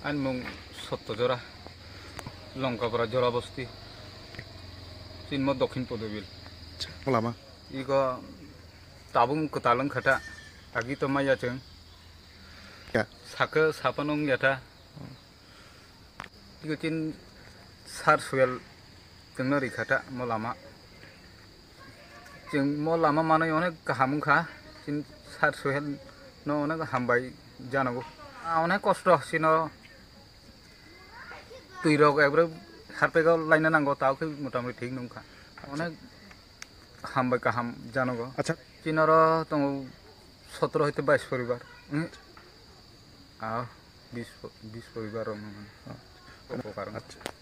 আইন মুং সত্যজোড়া লঙ্কাপাড়া জোড়াবস্তি চিন্ম দক্ষিণ পদবিল lama ego তাবুং কতালং খাটা আগি তো মাইয়া চং ya সাকে সাপানং ইয়াটা ইগো চিন সার সুয়েল जोंनो रैखाथा म लामा जों म लामा माने अनेक गाहामखा जों सार सुहेल न अनेक हामबाय जानांगौ अनेक खस्थ' सिन दुइ रग एकब्रे हारपेगाव लायनो नांगौ तावखै मटामटि ठीक नंखा अनेक हामबाय गाहाम जानांगौ acha चिनर दङ 17 হইতে 22 পরিবার 20 পরিবার উপকার acha